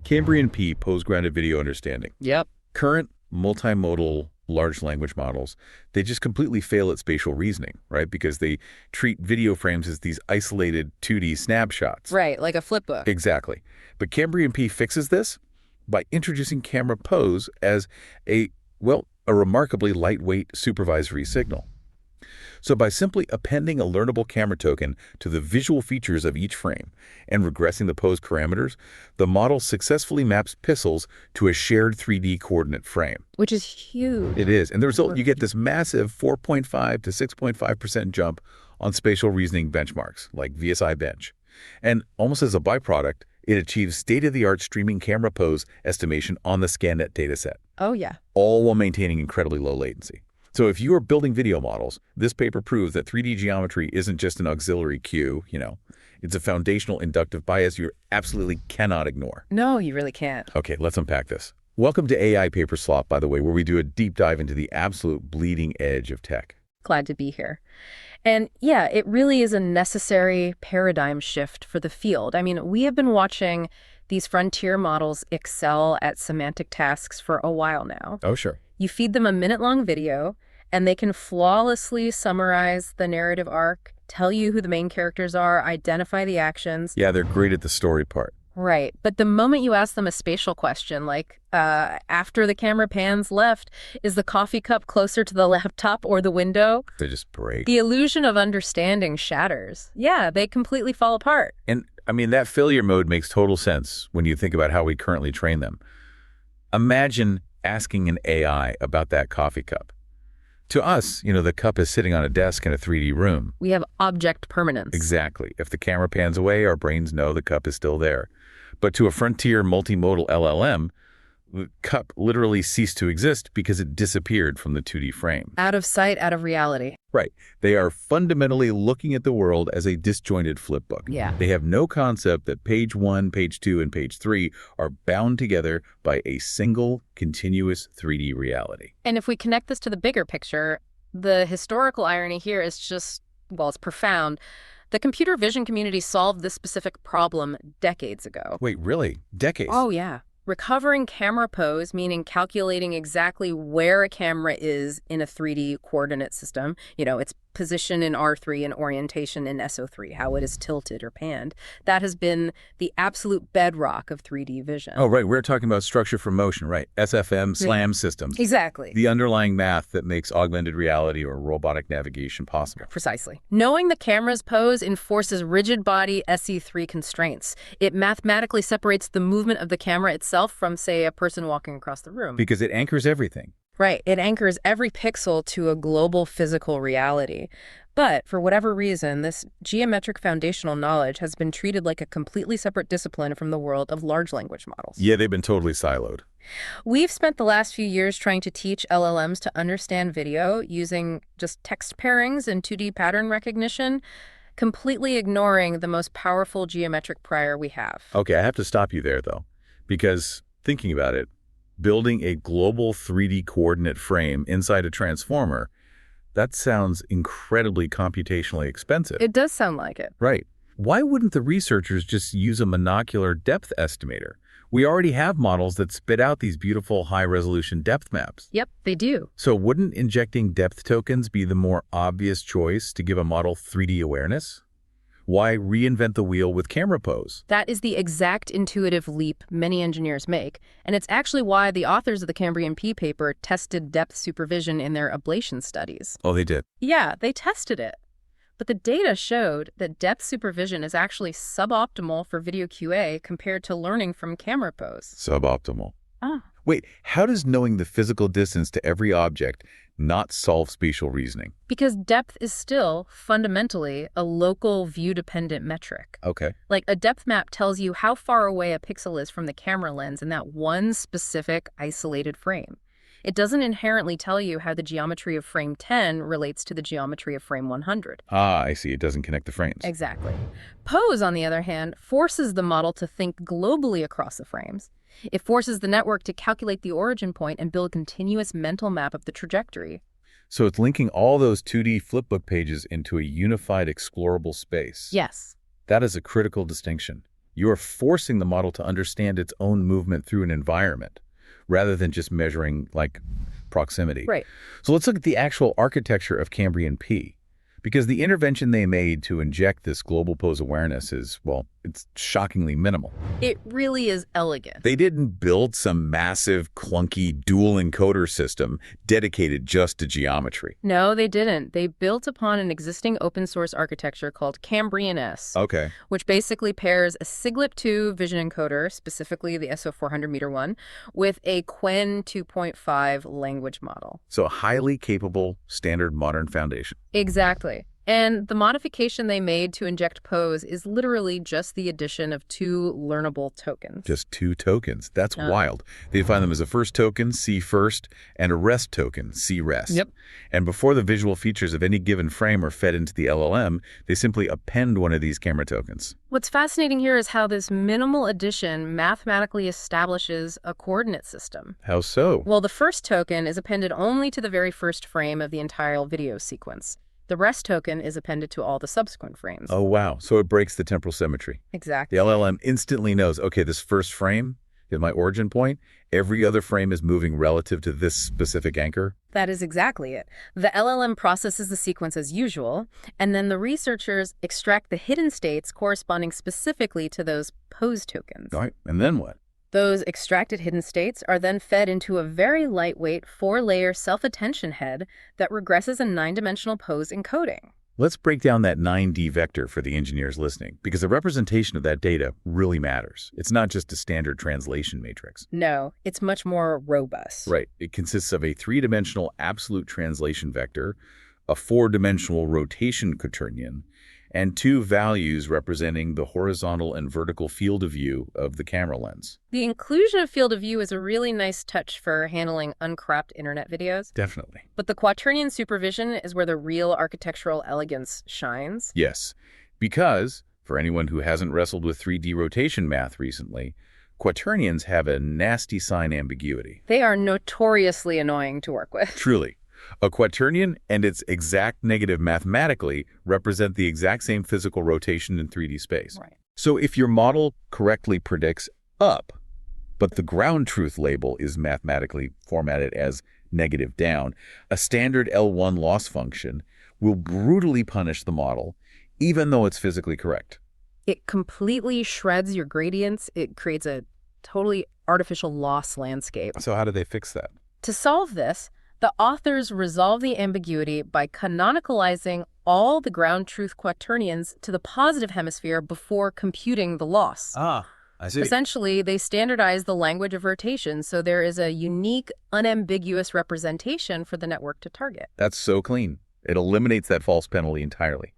Cambrian-P pose-grounded video understanding. Yep. Current multimodal large language models, they just completely fail at spatial reasoning, right? Because they treat video frames as these isolated 2D snapshots. Right, like a flipbook. Exactly. But Cambrian-P fixes this by introducing camera pose as a remarkably lightweight supervisory signal. So by simply appending a learnable camera token to the visual features of each frame and regressing the pose parameters, the model successfully maps pixels to a shared 3D coordinate frame. Which is huge. It is. And the result, you get this massive 4.5 to 6.5% jump on spatial reasoning benchmarks like VSI-Bench. And almost as a byproduct, it achieves state-of-the-art streaming camera pose estimation on the ScanNet dataset. Oh, yeah. All while maintaining incredibly low latency. So if you are building video models, this paper proves that 3D geometry isn't just an auxiliary cue, it's a foundational inductive bias you absolutely cannot ignore. No, you really can't. Okay, let's unpack this. Welcome to AI Paper Slop, by the way, where we do a deep dive into the absolute bleeding edge of tech. Glad to be here. And yeah, it really is a necessary paradigm shift for the field. I mean, we have been watching these frontier models excel at semantic tasks for a while now. Oh, sure. You feed them a minute-long video, and they can flawlessly summarize the narrative arc, tell you who the main characters are, identify the actions. Yeah, they're great at the story part. Right. But the moment you ask them a spatial question, like, after the camera pans left, is the coffee cup closer to the laptop or the window? They just break. The illusion of understanding shatters. Yeah, they completely fall apart. And, I mean, that failure mode makes total sense when you think about how we currently train them. Imagine asking an AI about that coffee cup. To us, the cup is sitting on a desk in a 3D room. We have object permanence. Exactly. If the camera pans away, our brains know the cup is still there. But to a frontier multimodal LLM, the cup literally ceased to exist because it disappeared from the 2D frame. Out of sight, out of reality. Right. They are fundamentally looking at the world as a disjointed flipbook. Yeah. They have no concept that page 1, page 2, and page 3 are bound together by a single, continuous 3D reality. And if we connect this to the bigger picture, the historical irony here is just, well, it's profound. The computer vision community solved this specific problem decades ago. Wait, really? Decades? Oh, yeah. Recovering camera pose, meaning calculating exactly where a camera is in a 3D coordinate system, its position in R3 and orientation in SO3, how it is tilted or panned. That has been the absolute bedrock of 3D vision. Oh, right. We're talking about structure for motion, right? SFM, SLAM systems. Exactly. The underlying math that makes augmented reality or robotic navigation possible. Precisely. Knowing the camera's pose enforces rigid body SE3 constraints. It mathematically separates the movement of the camera itself from, say, a person walking across the room. Because it anchors everything. Right. It anchors every pixel to a global physical reality. But for whatever reason, this geometric foundational knowledge has been treated like a completely separate discipline from the world of large language models. Yeah, they've been totally siloed. We've spent the last few years trying to teach LLMs to understand video using just text pairings and 2D pattern recognition, completely ignoring the most powerful geometric prior we have. Okay, I have to stop you there, though, because thinking about it, building a global 3D coordinate frame inside a transformer, that sounds incredibly computationally expensive. It does sound like it. Right. Why wouldn't the researchers just use a monocular depth estimator? We already have models that spit out these beautiful high-resolution depth maps. Yep, they do. So wouldn't injecting depth tokens be the more obvious choice to give a model 3D awareness? Why reinvent the wheel with camera pose? That is the exact intuitive leap many engineers make, and it's actually why the authors of the Cambrian-P paper tested depth supervision in their ablation studies. Oh, they did? Yeah, they tested it. But the data showed that depth supervision is actually suboptimal for video QA compared to learning from camera pose. Suboptimal. Ah. Wait, how does knowing the physical distance to every object not solve spatial reasoning? Because depth is still, fundamentally, a local view-dependent metric. Okay. Like, a depth map tells you how far away a pixel is from the camera lens in that one specific isolated frame. It doesn't inherently tell you how the geometry of frame 10 relates to the geometry of frame 100. Ah, I see. It doesn't connect the frames. Exactly. Pose, on the other hand, forces the model to think globally across the frames. It forces the network to calculate the origin point and build a continuous mental map of the trajectory. So it's linking all those 2D flipbook pages into a unified explorable space. Yes. That is a critical distinction. You're forcing the model to understand its own movement through an environment, rather than just measuring, like, proximity. Right. So let's look at the actual architecture of Cambrian-P. Because the intervention they made to inject this global pose awareness is, well, it's shockingly minimal. It really is elegant. They didn't build some massive, clunky dual encoder system dedicated just to geometry. No, they didn't. They built upon an existing open source architecture called Cambrian-S, Okay. which basically pairs a SIGLIP2 vision encoder, specifically the SO400 meter one, with a Qwen 2.5 language model. So a highly capable, standard modern foundation. Exactly. And the modification they made to inject pose is literally just the addition of 2 learnable tokens. Just 2 tokens. That's wild. They define them as a first token, see first, and a rest token, see rest. Yep. And before the visual features of any given frame are fed into the LLM, they simply append one of these camera tokens. What's fascinating here is how this minimal addition mathematically establishes a coordinate system. How so? Well, the first token is appended only to the very first frame of the entire video sequence. The rest token is appended to all the subsequent frames. Oh, wow. So it breaks the temporal symmetry. Exactly. The LLM instantly knows, okay, this first frame is my origin point. Every other frame is moving relative to this specific anchor. That is exactly it. The LLM processes the sequence as usual, and then the researchers extract the hidden states corresponding specifically to those pose tokens. All right. And then what? Those extracted hidden states are then fed into a very lightweight 4-layer self-attention head that regresses a 9-dimensional pose encoding. Let's break down that 9D vector for the engineers listening, because the representation of that data really matters. It's not just a standard translation matrix. No, it's much more robust. Right. It consists of a 3-dimensional absolute translation vector, a 4-dimensional rotation quaternion, and 2 values representing the horizontal and vertical field of view of the camera lens. The inclusion of field of view is a really nice touch for handling uncropped internet videos. Definitely. But the quaternion supervision is where the real architectural elegance shines. Yes, because for anyone who hasn't wrestled with 3D rotation math recently, quaternions have a nasty sign ambiguity. They are notoriously annoying to work with. Truly. A quaternion and its exact negative mathematically represent the exact same physical rotation in 3D space. Right. So if your model correctly predicts up, but the ground truth label is mathematically formatted as negative down, a standard L1 loss function will brutally punish the model, even though it's physically correct. It completely shreds your gradients. It creates a totally artificial loss landscape. So how do they fix that? To solve this, the authors resolve the ambiguity by canonicalizing all the ground truth quaternions to the positive hemisphere before computing the loss. I see. Essentially, they standardize the language of rotation, so there is a unique, unambiguous representation for the network to target. That's so clean. It eliminates that false penalty entirely.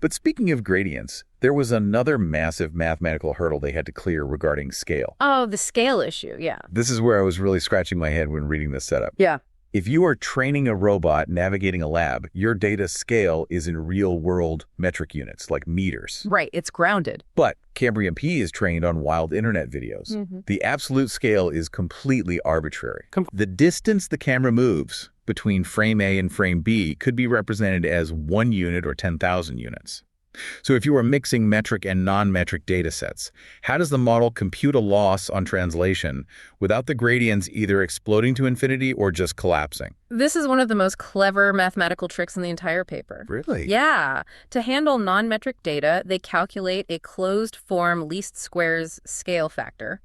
But speaking of gradients, there was another massive mathematical hurdle they had to clear regarding scale. Oh, the scale issue, yeah. This is where I was really scratching my head when reading this setup. Yeah. If you are training a robot navigating a lab, your data scale is in real-world metric units, like meters. Right, it's grounded. But Cambrian-P is trained on wild internet videos. The absolute scale is completely arbitrary. The distance the camera moves between frame A and frame B could be represented as 1 unit or 10,000 units. So if you are mixing metric and non-metric data sets, how does the model compute a loss on translation without the gradients either exploding to infinity or just collapsing? This is one of the most clever mathematical tricks in the entire paper. Really? Yeah. To handle non-metric data, they calculate a closed-form least squares scale factor.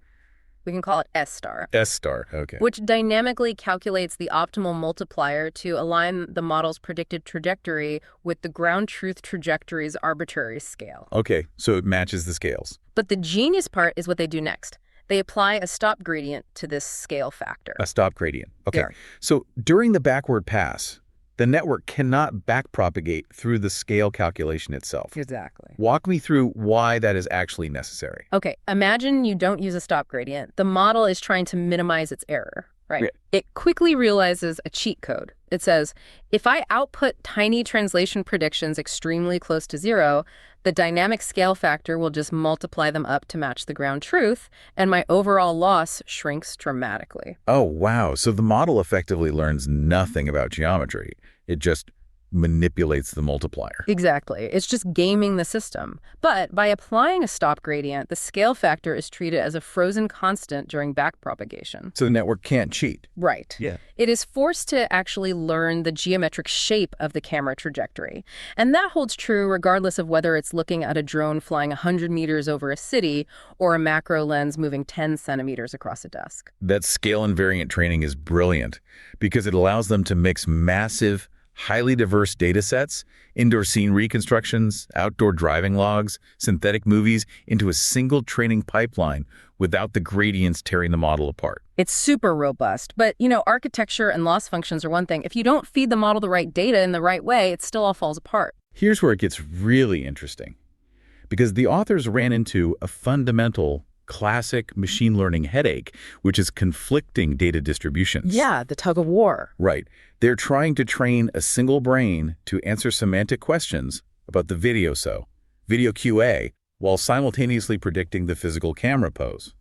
We can call it S star. S star, okay. Which dynamically calculates the optimal multiplier to align the model's predicted trajectory with the ground truth trajectory's arbitrary scale. Okay, so it matches the scales. But the genius part is what they do next. They apply a stop gradient to this scale factor. A stop gradient. Okay. Yeah. So during the backward pass, the network cannot backpropagate through the scale calculation itself. Exactly. Walk me through why that is actually necessary. Okay, imagine you don't use a stop gradient. The model is trying to minimize its error, right? Yeah. It quickly realizes a cheat code. It says, if I output tiny translation predictions extremely close to 0, the dynamic scale factor will just multiply them up to match the ground truth, and my overall loss shrinks dramatically. Oh, wow. So the model effectively learns nothing about geometry. It just manipulates the multiplier. Exactly. It's just gaming the system. But by applying a stop gradient, the scale factor is treated as a frozen constant during backpropagation. So the network can't cheat. Right. Yeah. It is forced to actually learn the geometric shape of the camera trajectory. And that holds true regardless of whether it's looking at a drone flying 100 meters over a city or a macro lens moving 10 centimeters across a desk. That scale invariant training is brilliant because it allows them to mix massive, highly diverse data sets, indoor scene reconstructions, outdoor driving logs, synthetic movies into a single training pipeline without the gradients tearing the model apart. It's super robust, but, architecture and loss functions are one thing. If you don't feed the model the right data in the right way, it still all falls apart. Here's where it gets really interesting, because the authors ran into a fundamental classic machine learning headache, which is conflicting data distributions. Yeah, the tug of war. Right. They're trying to train a single brain to answer semantic questions about the video QA, while simultaneously predicting the physical camera pose.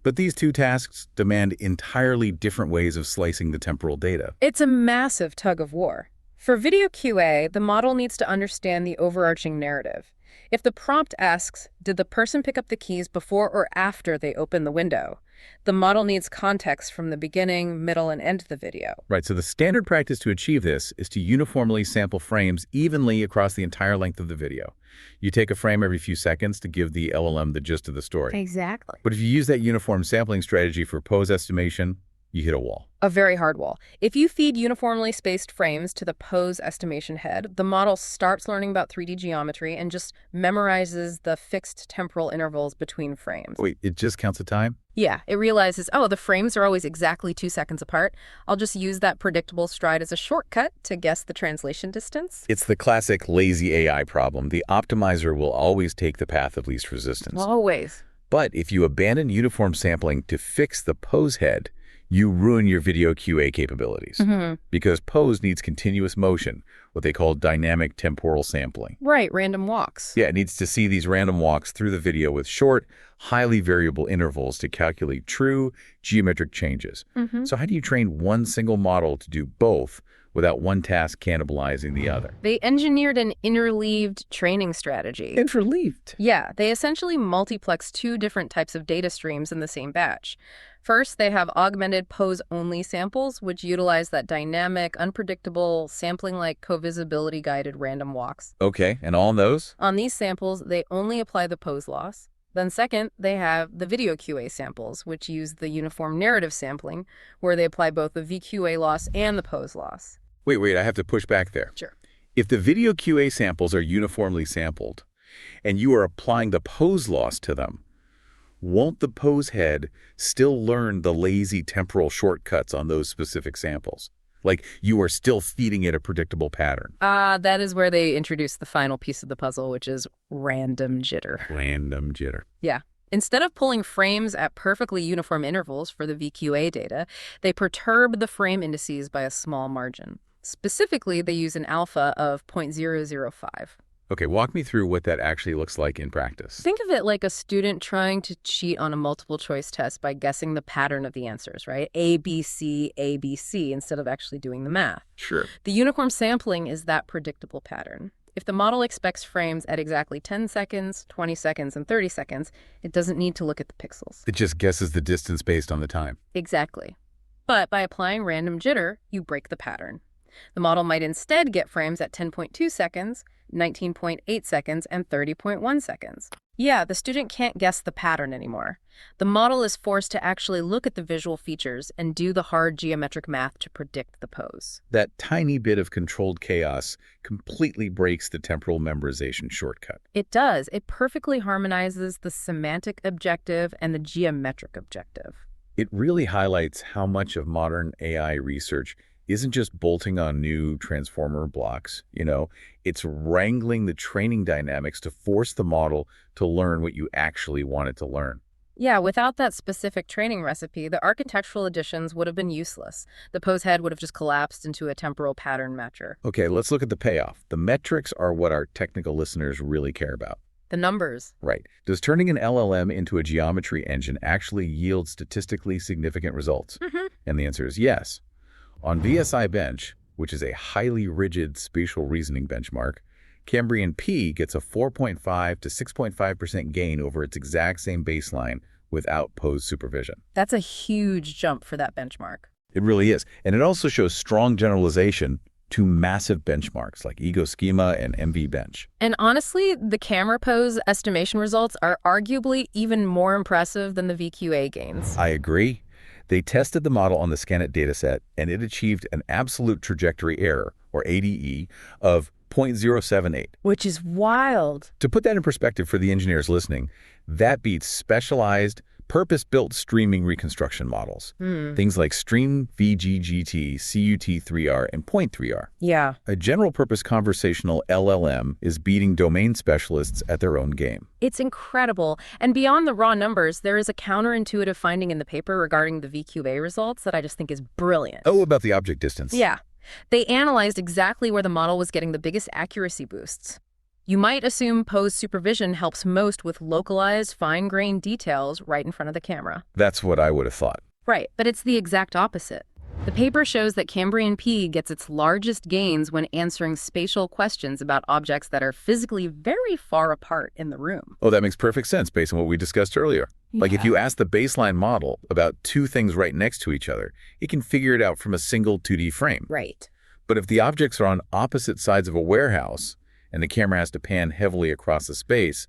But these two tasks demand entirely different ways of slicing the temporal data. It's a massive tug of war. For video QA, the model needs to understand the overarching narrative. If the prompt asks, did the person pick up the keys before or after they opened the window? The model needs context from the beginning, middle, and end of the video. Right, so the standard practice to achieve this is to uniformly sample frames evenly across the entire length of the video. You take a frame every few seconds to give the LLM the gist of the story. Exactly. But if you use that uniform sampling strategy for pose estimation, you hit a wall. A very hard wall. If you feed uniformly spaced frames to the pose estimation head, the model starts learning about 3D geometry and just memorizes the fixed temporal intervals between frames. Wait, it just counts the time? Yeah, it realizes, the frames are always exactly 2 seconds apart. I'll just use that predictable stride as a shortcut to guess the translation distance. It's the classic lazy AI problem. The optimizer will always take the path of least resistance. Always. But if you abandon uniform sampling to fix the pose head, you ruin your video QA capabilities. Because pose needs continuous motion, what they call dynamic temporal sampling. Right, random walks. Yeah, it needs to see these random walks through the video with short, highly variable intervals to calculate true geometric changes. So how do you train one single model to do both without one task cannibalizing the other? They engineered an interleaved training strategy. Interleaved? Yeah, they essentially multiplex 2 different types of data streams in the same batch. First, they have augmented pose-only samples, which utilize that dynamic, unpredictable, sampling-like co-visibility-guided random walks. Okay, and on those? On these samples, they only apply the pose loss. Then second, they have the video QA samples, which use the uniform narrative sampling, where they apply both the VQA loss and the pose loss. Wait, I have to push back there. Sure. If the video QA samples are uniformly sampled, and you are applying the pose loss to them, won't the pose head still learn the lazy temporal shortcuts on those specific samples? Like you are still feeding it a predictable pattern. That is where they introduce the final piece of the puzzle, which is random jitter. Random jitter. Yeah. Instead of pulling frames at perfectly uniform intervals for the VQA data, they perturb the frame indices by a small margin. Specifically, they use an alpha of 0.005. Okay, walk me through what that actually looks like in practice. Think of it like a student trying to cheat on a multiple choice test by guessing the pattern of the answers, right? A, B, C, A, B, C, instead of actually doing the math. Sure. The uniform sampling is that predictable pattern. If the model expects frames at exactly 10 seconds, 20 seconds, and 30 seconds, it doesn't need to look at the pixels. It just guesses the distance based on the time. Exactly. But by applying random jitter, you break the pattern. The model might instead get frames at 10.2 seconds, 19.8 seconds, and 30.1 seconds. Yeah, the student can't guess the pattern anymore. The model is forced to actually look at the visual features and do the hard geometric math to predict the pose. That tiny bit of controlled chaos completely breaks the temporal memorization shortcut. It does. It perfectly harmonizes the semantic objective and the geometric objective. It really highlights how much of modern AI research isn't just bolting on new transformer blocks, it's wrangling the training dynamics to force the model to learn what you actually want it to learn. Yeah, without that specific training recipe, the architectural additions would have been useless. The pose head would have just collapsed into a temporal pattern matcher. Okay, let's look at the payoff. The metrics are what our technical listeners really care about. The numbers. Right. Does turning an LLM into a geometry engine actually yield statistically significant results? And the answer is yes. On VSI-Bench, which is a highly rigid spatial reasoning benchmark, Cambrian-P gets a 4.5 to 6.5% gain over its exact same baseline without pose supervision. That's a huge jump for that benchmark. It really is. And it also shows strong generalization to massive benchmarks like Ego Schema and MV-Bench. And honestly, the camera pose estimation results are arguably even more impressive than the VQA gains. I agree. They tested the model on the ScanIt dataset, and it achieved an absolute trajectory error, or ADE, of 0.078. Which is wild. To put that in perspective for the engineers listening, that beats specialized, purpose-built streaming reconstruction models. Things like Stream VGGT, CUT3R, and Point3R. Yeah. A general-purpose conversational LLM is beating domain specialists at their own game. It's incredible. And beyond the raw numbers, there is a counterintuitive finding in the paper regarding the VQA results that I just think is brilliant. Oh, about the object distance. Yeah. They analyzed exactly where the model was getting the biggest accuracy boosts. You might assume pose supervision helps most with localized, fine-grained details right in front of the camera. That's what I would have thought. Right, but it's the exact opposite. The paper shows that Cambrian-P gets its largest gains when answering spatial questions about objects that are physically very far apart in the room. Oh, that makes perfect sense based on what we discussed earlier. Like if you ask the baseline model about two things right next to each other, it can figure it out from a single 2D frame. Right. But if the objects are on opposite sides of a warehouse and the camera has to pan heavily across the space,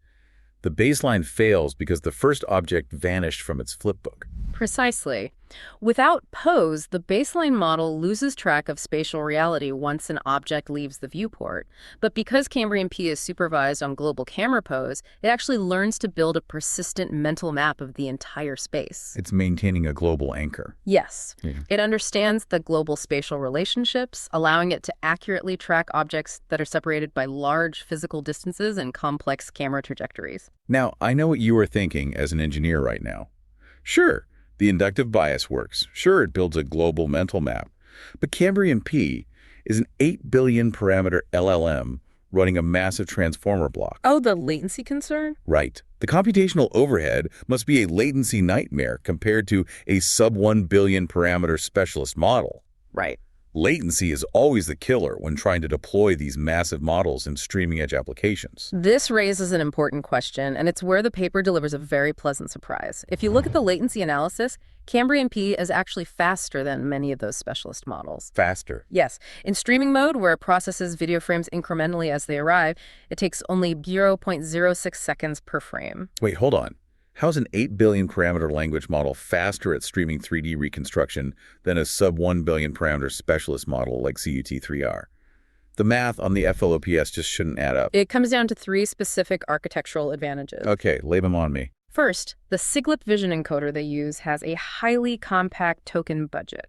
the baseline fails because the first object vanished from its flipbook. Precisely. Without pose, the baseline model loses track of spatial reality once an object leaves the viewport. But because Cambrian-P is supervised on global camera pose, it actually learns to build a persistent mental map of the entire space. It's maintaining a global anchor. Yes. It understands the global spatial relationships, allowing it to accurately track objects that are separated by large physical distances and complex camera trajectories. Now, I know what you are thinking as an engineer right now. Sure, the inductive bias works. Sure, it builds a global mental map. But Cambrian-P is an 8 billion parameter LLM running a massive transformer block. Oh, the latency concern? Right. The computational overhead must be a latency nightmare compared to a sub 1 billion parameter specialist model. Right. Latency is always the killer when trying to deploy these massive models in streaming edge applications. This raises an important question, and it's where the paper delivers a very pleasant surprise. If you look at the latency analysis, Cambrian-P is actually faster than many of those specialist models. Faster? Yes. In streaming mode, where it processes video frames incrementally as they arrive, it takes only 0.06 seconds per frame. Wait, hold on. How's an 8 billion parameter language model faster at streaming 3D reconstruction than a sub 1 billion parameter specialist model like CUT3R? The math on the FLOPS just shouldn't add up. It comes down to 3 specific architectural advantages. Okay, lay them on me. First, the SIGLIP vision encoder they use has a highly compact token budget.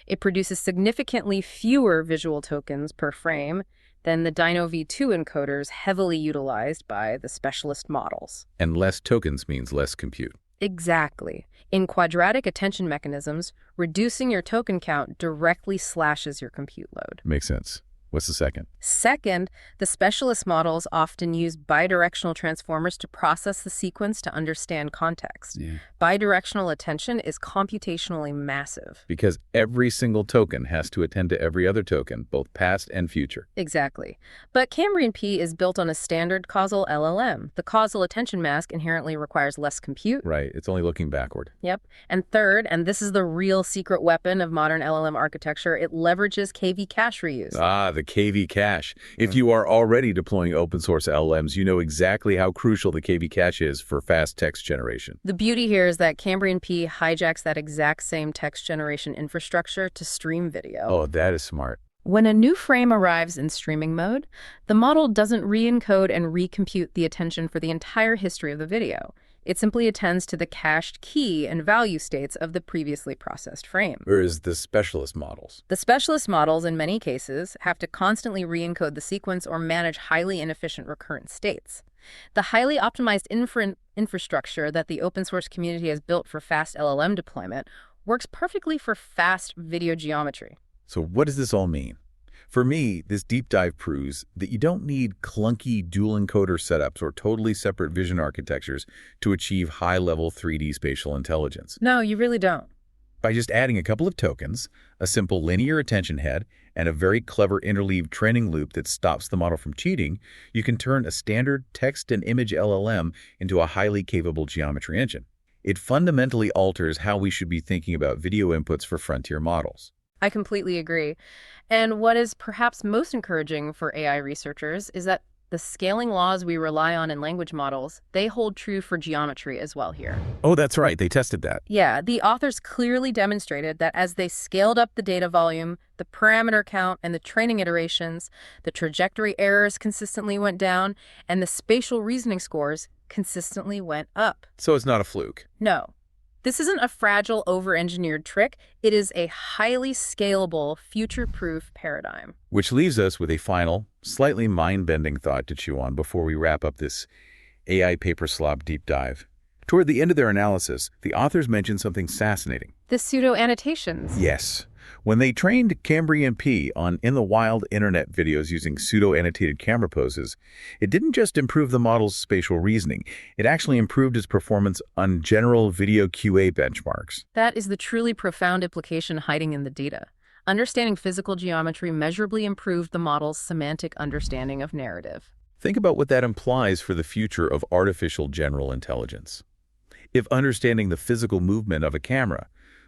It produces significantly fewer visual tokens per frame than the Dino V2 encoders heavily utilized by the specialist models. And less tokens means less compute. Exactly. In quadratic attention mechanisms, reducing your token count directly slashes your compute load. Makes sense. What's the second? Second, the specialist models often use bidirectional transformers to process the sequence to understand context. Bidirectional attention is computationally massive. Because every single token has to attend to every other token, both past and future. Exactly. But Cambrian-P is built on a standard causal LLM. The causal attention mask inherently requires less compute. Right, it's only looking backward. Yep. And third, and this is the real secret weapon of modern LLM architecture, it leverages KV cache reuse. Ah, the KV cache. If you are already deploying open source LLMs, you know exactly how crucial the KV cache is for fast text generation. The beauty here is that Cambrian-P hijacks that exact same text generation infrastructure to stream video. Oh, that is smart. When a new frame arrives in streaming mode, the model doesn't re-encode and recompute the attention for the entire history of the video. It simply attends to the cached key and value states of the previously processed frame. Whereas the specialist models. The specialist models, in many cases, have to constantly re-encode the sequence or manage highly inefficient recurrent states. The highly optimized infrastructure that the open source community has built for fast LLM deployment works perfectly for fast video geometry. So what does this all mean? For me, this deep dive proves that you don't need clunky dual encoder setups or totally separate vision architectures to achieve high-level 3D spatial intelligence. No, you really don't. By just adding a couple of tokens, a simple linear attention head, and a very clever interleaved training loop that stops the model from cheating, you can turn a standard text and image LLM into a highly capable geometry engine. It fundamentally alters how we should be thinking about video inputs for frontier models. I completely agree. And what is perhaps most encouraging for AI researchers is that the scaling laws we rely on in language models, they hold true for geometry as well here. Oh, that's right. They tested that. Yeah, the authors clearly demonstrated that as they scaled up the data volume, the parameter count, and the training iterations, the trajectory errors consistently went down, and the spatial reasoning scores consistently went up. So it's not a fluke. No. This isn't a fragile, over-engineered trick. It is a highly scalable, future-proof paradigm. Which leaves us with a final, slightly mind-bending thought to chew on before we wrap up this AI paper slop deep dive. Toward the end of their analysis, the authors mentioned something fascinating. The pseudo-annotations. Yes. When they trained Cambrian-P on in-the-wild internet videos using pseudo-annotated camera poses, it didn't just improve the model's spatial reasoning, it actually improved its performance on general video QA benchmarks. That is the truly profound implication hiding in the data. Understanding physical geometry measurably improved the model's semantic understanding of narrative. Think about what that implies for the future of artificial general intelligence. If understanding the physical movement of a camera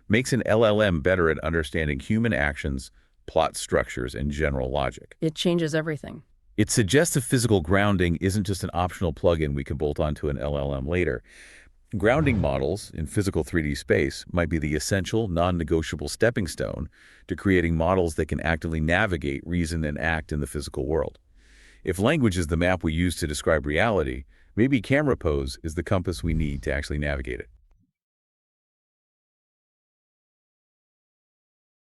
makes an LLM better at understanding human actions, plot structures, and general logic. It changes everything. It suggests that physical grounding isn't just an optional plugin we can bolt onto an LLM later. Grounding models in physical 3D space might be the essential, non-negotiable stepping stone to creating models that can actively navigate, reason, and act in the physical world. If language is the map we use to describe reality, maybe camera pose is the compass we need to actually navigate it.